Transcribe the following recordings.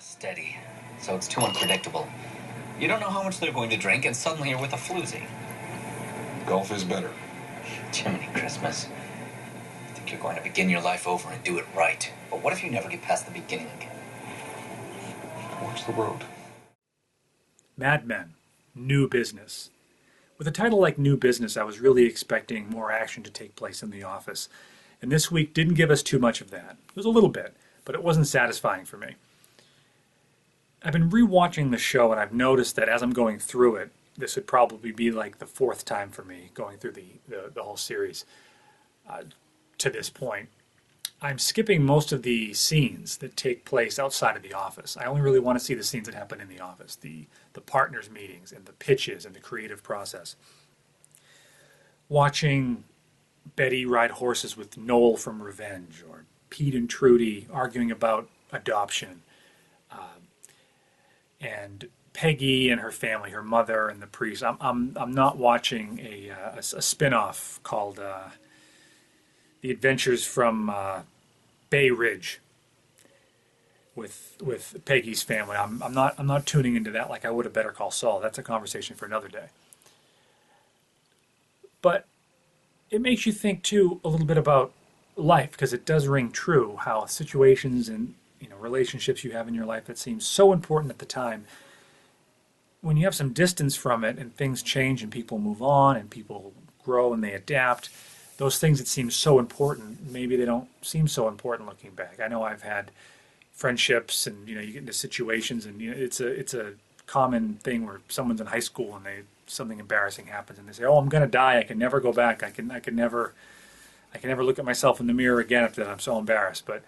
Steady, so it's too unpredictable. You don't know how much they're going to drink, and suddenly you're with a floozy. Golf is better. Jiminy Christmas. You think you're going to begin your life over and do it right. But what if you never get past the beginning? Watch the road. Mad Men, New Business. With a title like New Business, I was really expecting more action to take place in the office. And this week didn't give us too much of that. It was a little bit, but it wasn't satisfying for me. I've been rewatching the show, and I've noticed that as I'm going through it, this would probably be like the fourth time for me going through the whole series to this point. I'm skipping most of the scenes that take place outside of the office. I only really want to see the scenes that happen in the office, the partners' meetings and the pitches and the creative process. Watching Betty ride horses with Noel from Revenge, or Pete and Trudy arguing about adoption, and Peggy and her family, her mother and the priest. I'm not watching a spin-off called The Adventures from Bay Ridge with Peggy's family. I'm not tuning into that like I would a Better Call Saul. That's a conversation for another day. But it makes you think too a little bit about life, because it does ring true how situations and relationships you have in your life that seem so important at the time, when you have some distance from it and things change and people move on and people grow and they adapt, those things that seem so important, maybe they don't seem so important looking back. I know I've had friendships, and you get into situations, and it's a common thing where someone's in high school and something embarrassing happens and they say, "Oh, I'm going to die. I can never go back. I can never look at myself in the mirror again after that. I'm so embarrassed." But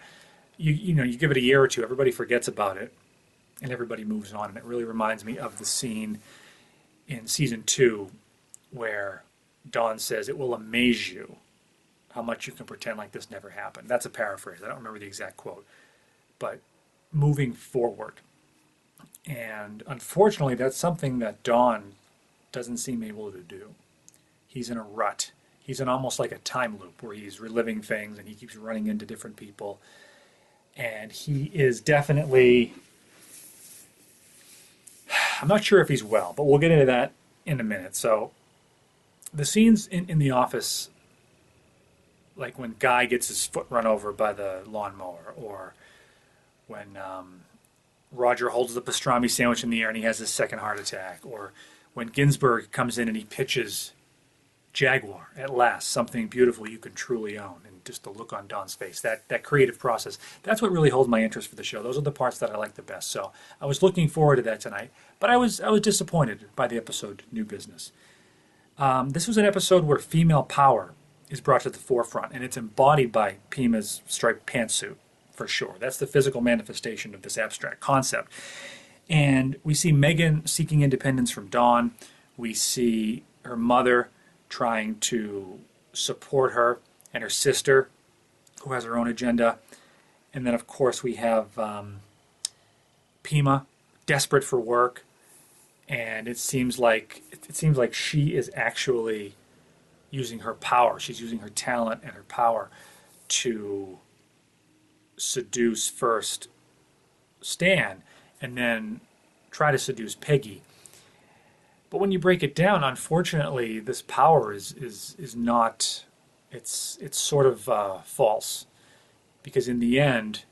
you give it a year or two, everybody forgets about it, and everybody moves on. And it really reminds me of the scene in season 2 where Dawn says, "It will amaze you how much you can pretend like this never happened." That's a paraphrase. I don't remember the exact quote. But moving forward. And unfortunately, that's something that Dawn doesn't seem able to do. He's in a rut. He's in almost like a time loop where he's reliving things and he keeps running into different people. And he is definitely, I'm not sure if he's well, but we'll get into that in a minute. So the scenes in the office, like when Guy gets his foot run over by the lawnmower, or when Roger holds the pastrami sandwich in the air and he has his second heart attack, or when Ginsberg comes in and he pitches Jaguar at last, something beautiful you can truly own, and just the look on Don's face, that creative process, that's what really holds my interest for the show. Those are the parts that I like the best. So I was looking forward to that tonight, but I was disappointed by the episode New Business. This was an episode where female power is brought to the forefront, and it's embodied by Pima's striped pantsuit, for sure. That's the physical manifestation of this abstract concept. And we see Megan seeking independence from Dawn. We see her mother trying to support her, and her sister, who has her own agenda. And then, of course, we have Pima, desperate for work, and it seems like she is actually using her power. She's using her talent and her power to seduce first Stan, and then try to seduce Peggy. But when you break it down, unfortunately, this power is not. It's sort of false, because in the end,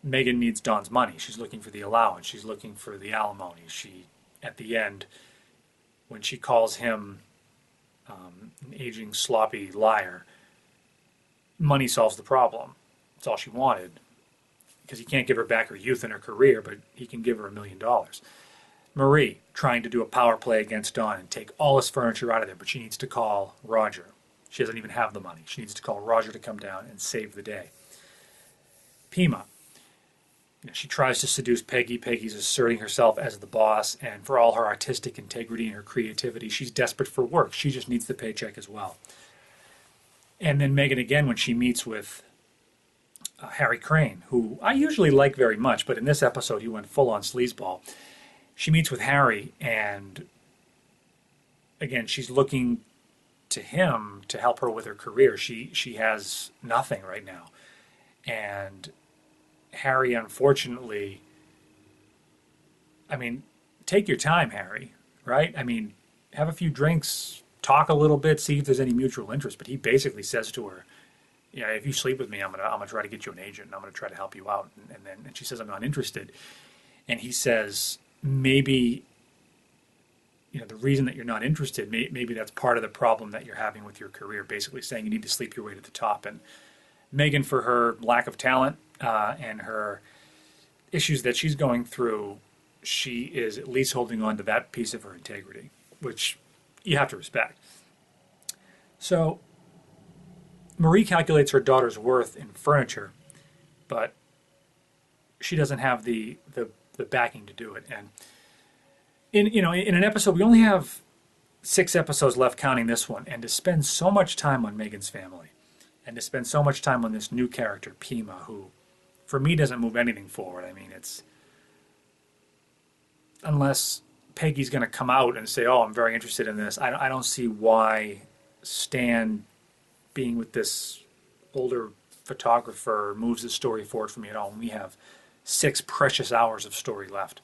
Megan needs Dawn's money. She's looking for the allowance. She's looking for the alimony. She, at the end, when she calls him an aging, sloppy liar, money solves the problem. That's all she wanted, because he can't give her back her youth and her career, but he can give her $1 million. Marie, trying to do a power play against Dawn and take all his furniture out of there, but she needs to call Roger. She doesn't even have the money. She needs to call Roger to come down and save the day. Pima, she tries to seduce Peggy. Peggy's asserting herself as the boss, and for all her artistic integrity and her creativity, she's desperate for work. She just needs the paycheck as well. And then Megan again, when she meets with Harry Crane, who I usually like very much, but in this episode he went full on sleazeball. She meets with Harry, and again, she's looking to him to help her with her career. She has nothing right now. And Harry, unfortunately, I mean, take your time, Harry, right? I mean, have a few drinks, talk a little bit, see if there's any mutual interest. But he basically says to her, yeah, if you sleep with me, I'm gonna try to get you an agent, and I'm gonna try to help you out. And she says, I'm not interested. And he says, maybe, the reason that you're not interested, maybe that's part of the problem that you're having with your career, basically saying you need to sleep your way to the top. And Megan, for her lack of talent and her issues that she's going through, she is at least holding on to that piece of her integrity, which you have to respect. So Marie calculates her daughter's worth in furniture, but she doesn't have the backing to do it. And in an episode, we only have 6 episodes left, counting this one, and to spend so much time on Megan's family, and to spend so much time on this new character, Pima, who, for me, doesn't move anything forward. I mean, it's unless Peggy's going to come out and say, "Oh, I'm very interested in this." I don't see why Stan, being with this older photographer, moves the story forward for me at all. And we have 6 precious hours of story left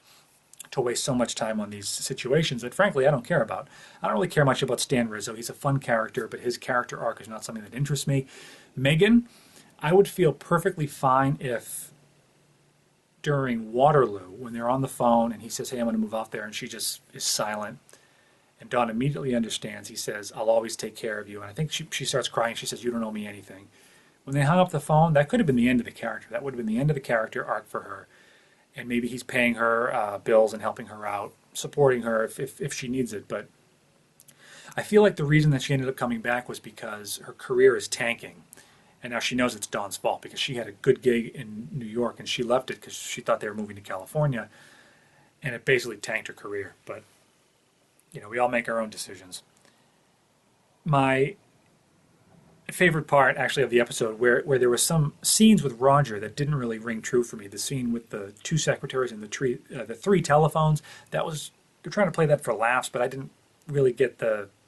to waste so much time on these situations that, frankly, I don't care about. I don't really care much about Stan Rizzo. He's a fun character, but his character arc is not something that interests me. Megan, I would feel perfectly fine if during Waterloo, when they're on the phone and he says, "Hey, I'm going to move out there," and she just is silent, and Dawn immediately understands. He says, "I'll always take care of you." And I think she starts crying. She says, "You don't owe me anything." When they hung up the phone, that could have been the end of the character. That would have been the end of the character arc for her. And maybe he's paying her bills and helping her out, supporting her if she needs it. But I feel like the reason that she ended up coming back was because her career is tanking. And now she knows it's Dawn's fault, because she had a good gig in New York and she left it because she thought they were moving to California. And it basically tanked her career. But, we all make our own decisions. My favorite part, actually, of the episode where there were some scenes with Roger that didn't really ring true for me. The scene with the 2 secretaries and the 3 telephones, they're trying to play that for laughs, but I didn't really get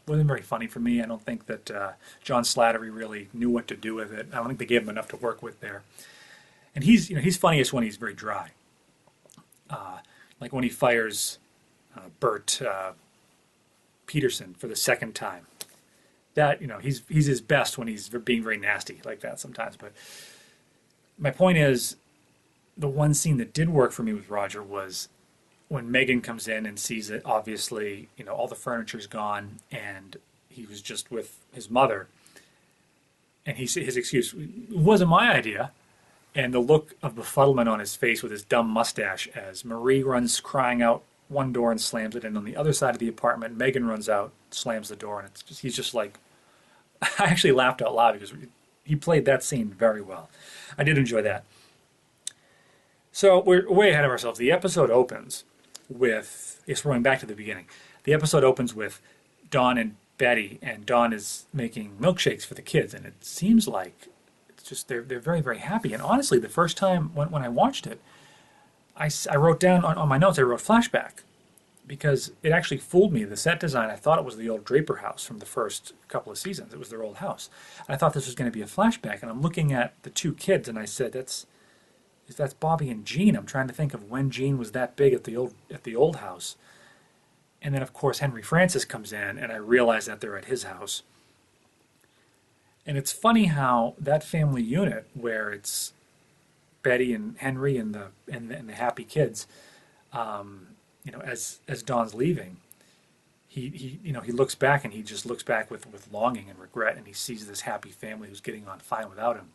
wasn't very funny for me. I don't think that John Slattery really knew what to do with it. I don't think they gave him enough to work with there. And he's funniest when he's very dry. Like when he fires Bert Peterson for the 2nd time. That, he's his best when he's being very nasty like that sometimes. But my point is, the one scene that did work for me with Roger was when Megan comes in and sees that obviously, all the furniture's gone and he was just with his mother. And his excuse, "It wasn't my idea." And the look of befuddlement on his face with his dumb mustache as Marie runs crying out one door and slams it. And on the other side of the apartment, Megan runs out, slams the door. And he's just like, I actually laughed out loud because he played that scene very well. I did enjoy that. So we're way ahead of ourselves. The episode opens with, we're going back to the beginning. The episode opens with Dawn and Betty, and Dawn is making milkshakes for the kids, and it seems like it's just they're very, very happy. And honestly, the first time when I watched it, I wrote down on my notes, I wrote flashback, because it actually fooled me. The set design, I thought it was the old Draper house from the first couple of seasons. It was their old house. I thought this was going to be a flashback, and I'm looking at the 2 kids, and I said, that's Bobby and Jean. I'm trying to think of when Jean was that big at the old house. And then, of course, Henry Francis comes in, and I realize that they're at his house. And it's funny how that family unit, where it's Betty and Henry and the happy kids, as Dawn's leaving, he looks back, and he just looks back with longing and regret, and he sees this happy family who's getting on fine without him.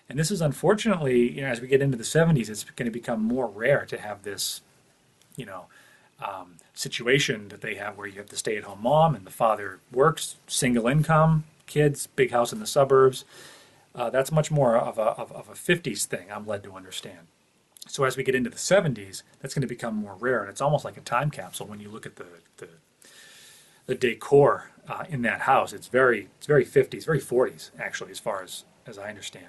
And this is, unfortunately, as we get into the 70s, it's going to become more rare to have this, situation that they have where you have the stay-at-home mom and the father works, single income, kids, big house in the suburbs. That's much more of a 50s thing, I'm led to understand. So as we get into the 70s, that's going to become more rare, and it's almost like a time capsule when you look at the decor in that house. It's very 50s, very 40s, actually, as far as I understand.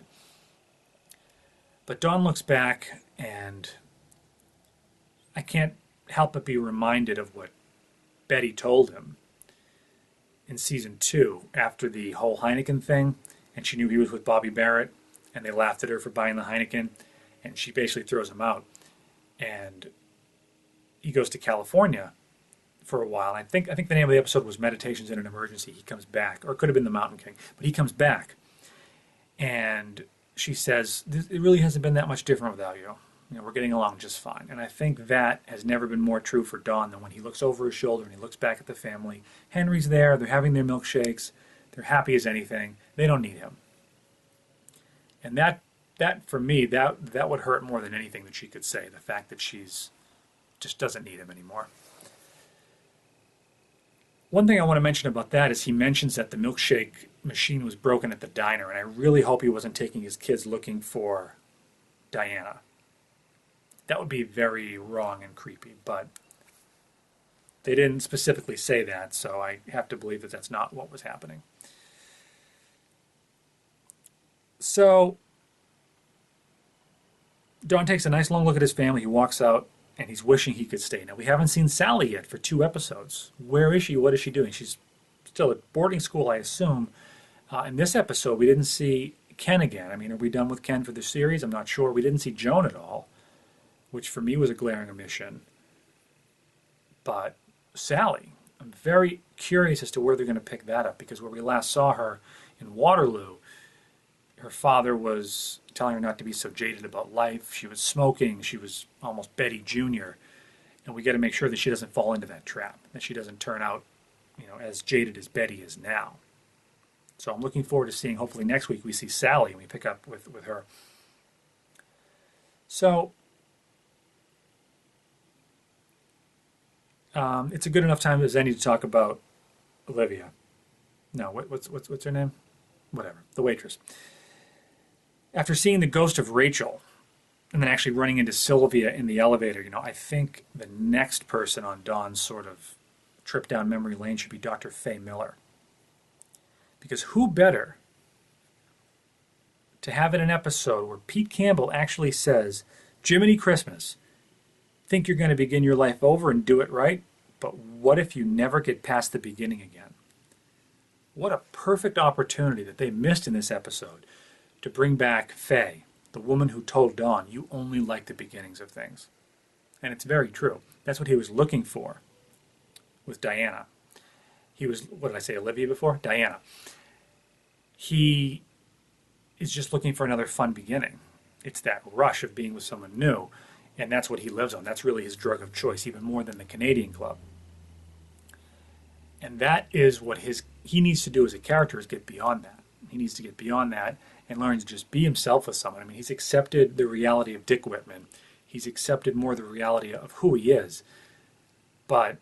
But Dawn looks back, and I can't help but be reminded of what Betty told him in season 2 after the whole Heineken thing, and she knew he was with Bobby Barrett, and they laughed at her for buying the Heineken, and she basically throws him out. And he goes to California for a while. I think the name of the episode was Meditations in an Emergency. He comes back, or it could have been The Mountain King, but he comes back, and she says, it really hasn't been that much different without you. We're getting along just fine. And I think that has never been more true for Don than when he looks over his shoulder and he looks back at the family. Henry's there. They're having their milkshakes. They're happy as anything. They don't need him. And that for me, that would hurt more than anything that she could say. The fact that she's just doesn't need him anymore. One thing I want to mention about that is he mentions that the milkshake machine was broken at the diner, and I really hope he wasn't taking his kids looking for Diana. That would be very wrong and creepy, but they didn't specifically say that, so I have to believe that that's not what was happening. So Don takes a nice long look at his family. He walks out, and he's wishing he could stay. Now, we haven't seen Sally yet for 2 episodes. Where is she? What is she doing? She's still at boarding school, I assume. In this episode, we didn't see Ken again. I mean, are we done with Ken for the series? I'm not sure. We didn't see Joan at all, which for me was a glaring omission. But Sally, I'm very curious as to where they're going to pick that up, because where we last saw her in Waterloo, her father was telling her not to be so jaded about life. She was smoking. She was almost Betty Jr. And we got to make sure that she doesn't fall into that trap, that she doesn't turn out, as jaded as Betty is now. So I'm looking forward to seeing, hopefully next week we see Sally and we pick up with her. So it's a good enough time as any to talk about Olivia. No, what's her name? Whatever, the waitress. After seeing the ghost of Rachel and then actually running into Sylvia in the elevator, I think the next person on Dawn's sort of trip down memory lane should be Dr. Faye Miller. Because who better to have in an episode where Pete Campbell actually says, Jiminy Christmas, think you're going to begin your life over and do it right, but what if you never get past the beginning again? What a perfect opportunity that they missed in this episode to bring back Faye, the woman who told Dawn, you only like the beginnings of things. And it's very true. That's what he was looking for with Diana. He was, what did I say, Olivia before? Diana. He is just looking for another fun beginning. It's that rush of being with someone new, and that's what he lives on. That's really his drug of choice, even more than the Canadian Club. And that is what he needs to do as a character, is get beyond that. He needs to get beyond that and learn to just be himself with someone. I mean, he's accepted the reality of Dick Whitman. He's accepted more the reality of who he is. But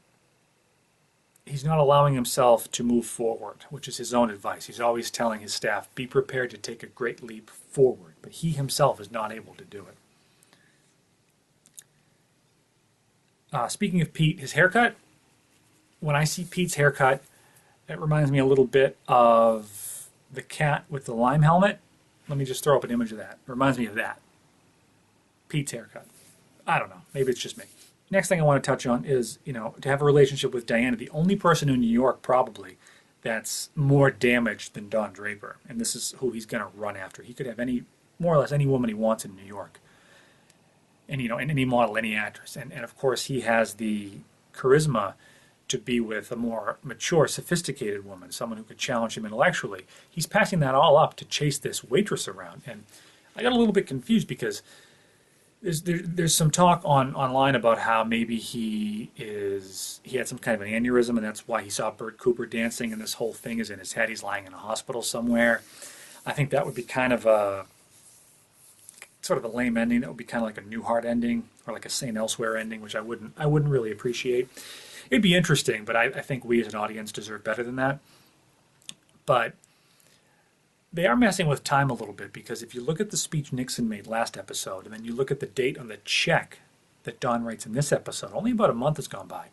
he's not allowing himself to move forward, which is his own advice. He's always telling his staff, be prepared to take a great leap forward. But he himself is not able to do it. Speaking of Pete, his haircut, when I see Pete's haircut, it reminds me a little bit of the cat with the lime helmet. Let me just throw up an image of that. It reminds me of that. Pete's haircut. I don't know. Maybe it's just me. Next thing I want to touch on is, to have a relationship with Diana, the only person in New York probably that's more damaged than Don Draper. And this is who he's going to run after. He could have more or less any woman he wants in New York. And, and any model, any actress. And of course, he has the charisma to be with a more mature, sophisticated woman, someone who could challenge him intellectually. He's passing that all up to chase this waitress around. And I got a little bit confused because there's some talk online about how maybe he had some kind of an aneurysm, and that's why he saw Bert Cooper dancing, and this whole thing is in his head. He's lying in a hospital somewhere. I think that would be kind of a sort of a lame ending. That would be kind of like a Newhart ending or like a St. Elsewhere ending, which I wouldn't really appreciate. It'd be interesting, but I think we as an audience deserve better than that. But they are messing with time a little bit, because if you look at the speech Nixon made last episode, and then you look at the date on the check that Dawn writes in this episode, only about a month has gone by,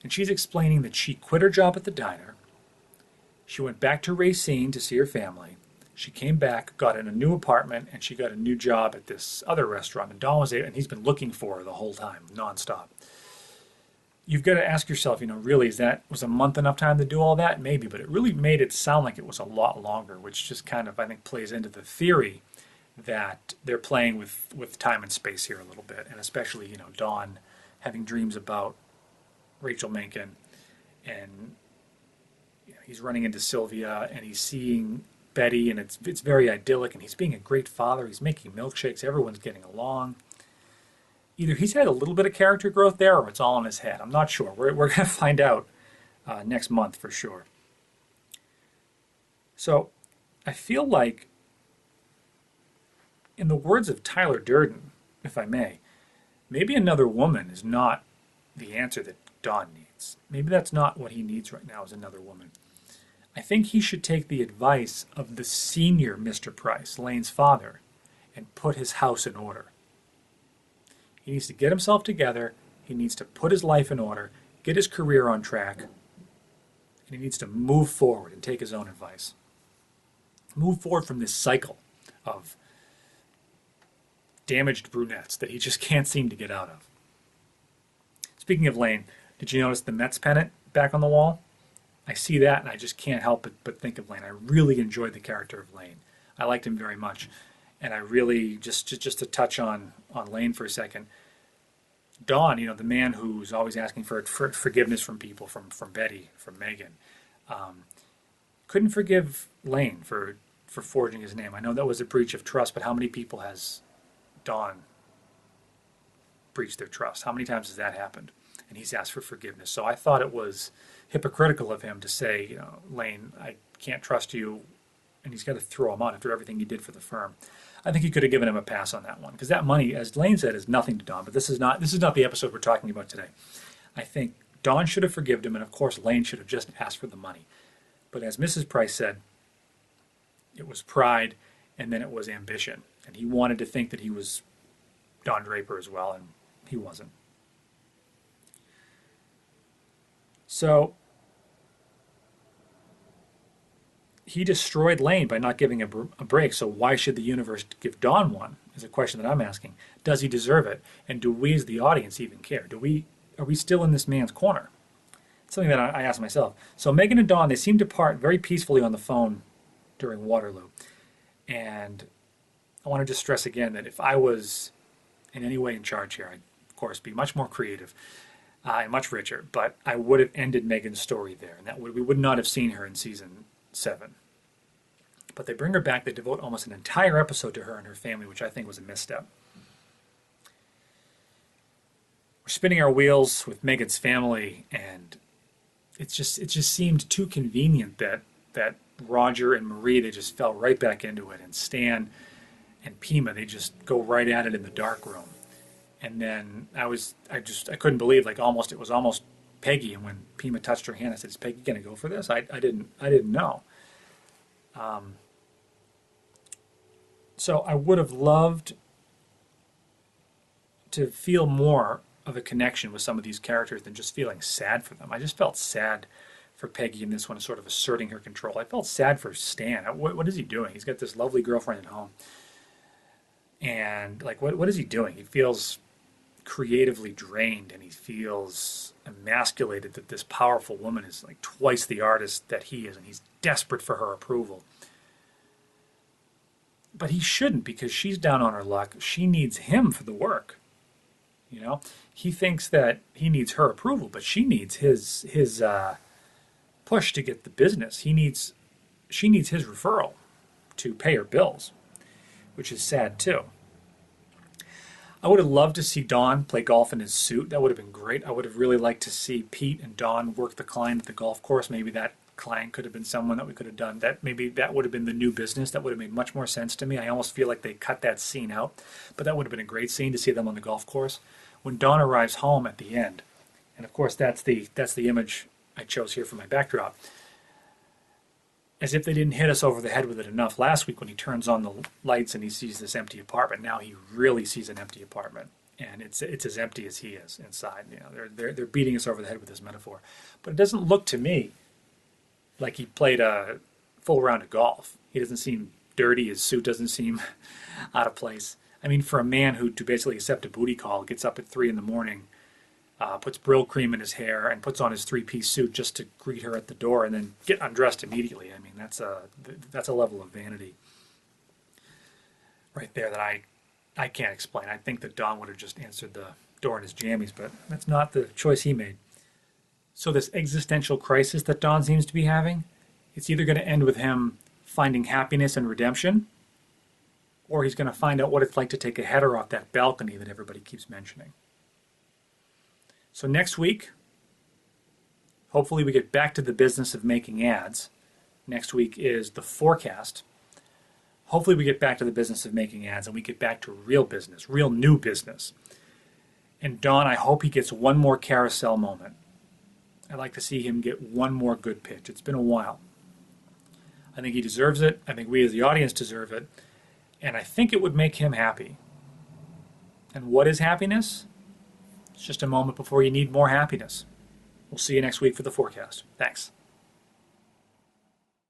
and she's explaining that she quit her job at the diner, she went back to Racine to see her family, she came back, got in a new apartment, and she got a new job at this other restaurant, and Dawn was there, and he's been looking for her the whole time, nonstop. You've got to ask yourself, really, was a month enough time to do all that? Maybe, but it really made it sound like it was a lot longer, which just kind of, I think, plays into the theory that they're playing with time and space here a little bit, and especially, Dawn having dreams about Rachel Menken, and he's running into Sylvia, and he's seeing Betty, and it's very idyllic, and he's being a great father. He's making milkshakes. Everyone's getting along. Either he's had a little bit of character growth there, or it's all in his head. I'm not sure. We're going to find out next month for sure. So I feel like, in the words of Tyler Durden, if I may, maybe another woman is not the answer that Don needs. Maybe that's not what he needs right now, is another woman. I think he should take the advice of the senior Mr. Price, Lane's father, and put his house in order. He needs to get himself together. He needs to put his life in order, get his career on track, and he needs to move forward and take his own advice. Move forward from this cycle of damaged brunettes that he just can't seem to get out of. Speaking of Lane, did you notice the Mets pennant back on the wall? I see that and I just can't help but think of Lane. I really enjoyed the character of Lane. I liked him very much. And I really, just to touch on Lane for a second, Don, the man who's always asking for forgiveness from people, from Betty, from Megan, couldn't forgive Lane for forging his name. I know that was a breach of trust, but how many people has Don breached their trust? How many times has that happened? And he's asked for forgiveness. So I thought it was hypocritical of him to say, Lane, I can't trust you, and he's got to throw him out after everything he did for the firm. I think he could have given him a pass on that one, because that money, as Lane said, is nothing to Don. But this is not the episode we're talking about today. I think Don should have forgiven him, and of course Lane should have just asked for the money. But as Mrs. Price said, it was pride, and then it was ambition. And he wanted to think that he was Don Draper as well, and he wasn't. So he destroyed Lane by not giving a break, so why should the universe give Don one, is a question that I'm asking. Does he deserve it? And do we as the audience even care? Are we still in this man's corner? It's something that I ask myself. So Megan and Don, they seem to part very peacefully on the phone during Waterloo. And I want to just stress again that if I was in any way in charge here, I'd, of course, be much more creative and much richer. But I would have ended Megan's story there. And we would not have seen her in season 7. But they bring her back. They devote almost an entire episode to her and her family, which I think was a misstep. We're spinning our wheels with Megan's family, and it just seemed too convenient that Roger and Marie, they just fell right back into it, and Stan and Pima, they just go right at it in the dark room. And then I couldn't believe, it was almost Peggy, and when Pima touched her hand, I said, "Is Peggy going to go for this?" I didn't know. So I would have loved to feel more of a connection with some of these characters than just feeling sad for them. I just felt sad for Peggy in this one, sort of asserting her control. I felt sad for Stan. What is he doing? He's got this lovely girlfriend at home. And, what is he doing? He feels creatively drained, and he feels emasculated that this powerful woman is twice the artist that he is, and he's desperate for her approval. But he shouldn't, because she's down on her luck. She needs him for the work. He thinks that he needs her approval, but she needs his push to get the business. She needs his referral to pay her bills, which is sad too. I would have loved to see Don play golf in his suit. That would have been great. I would have really liked to see Pete and Don work the client at the golf course. Maybe that client could have been someone that we could have done. Maybe that would have been the new business. That would have made much more sense to me. I almost feel like they cut that scene out, but that would have been a great scene to see them on the golf course. When Don arrives home at the end, and of course that's the image I chose here for my backdrop, as if they didn't hit us over the head with it enough last week when he turns on the lights and he sees this empty apartment. Now he really sees an empty apartment, and it's as empty as he is inside. They're beating us over the head with this metaphor, but it doesn't look to me like he played a full round of golf. He doesn't seem dirty. His suit doesn't seem out of place. I mean, for a man who, to basically accept a booty call, gets up at 3 a.m, puts Brill cream in his hair, and puts on his 3-piece suit just to greet her at the door and then get undressed immediately. I mean, that's a level of vanity right there that I can't explain. I think that Don would have just answered door in his jammies, but that's not the choice he made. So this existential crisis that Don seems to be having, it's either going to end with him finding happiness and redemption, or he's going to find out what it's like to take a header off that balcony that everybody keeps mentioning. So next week, hopefully we get back to the business of making ads. Next week is the forecast. Hopefully we get back to the business of making ads and we get back to real business, real new business. And Don, I hope he gets one more carousel moment. I'd like to see him get one more good pitch. It's been a while. I think he deserves it. I think we as the audience deserve it. And I think it would make him happy. And what is happiness? It's just a moment before you need more happiness. We'll see you next week for the forecast. Thanks.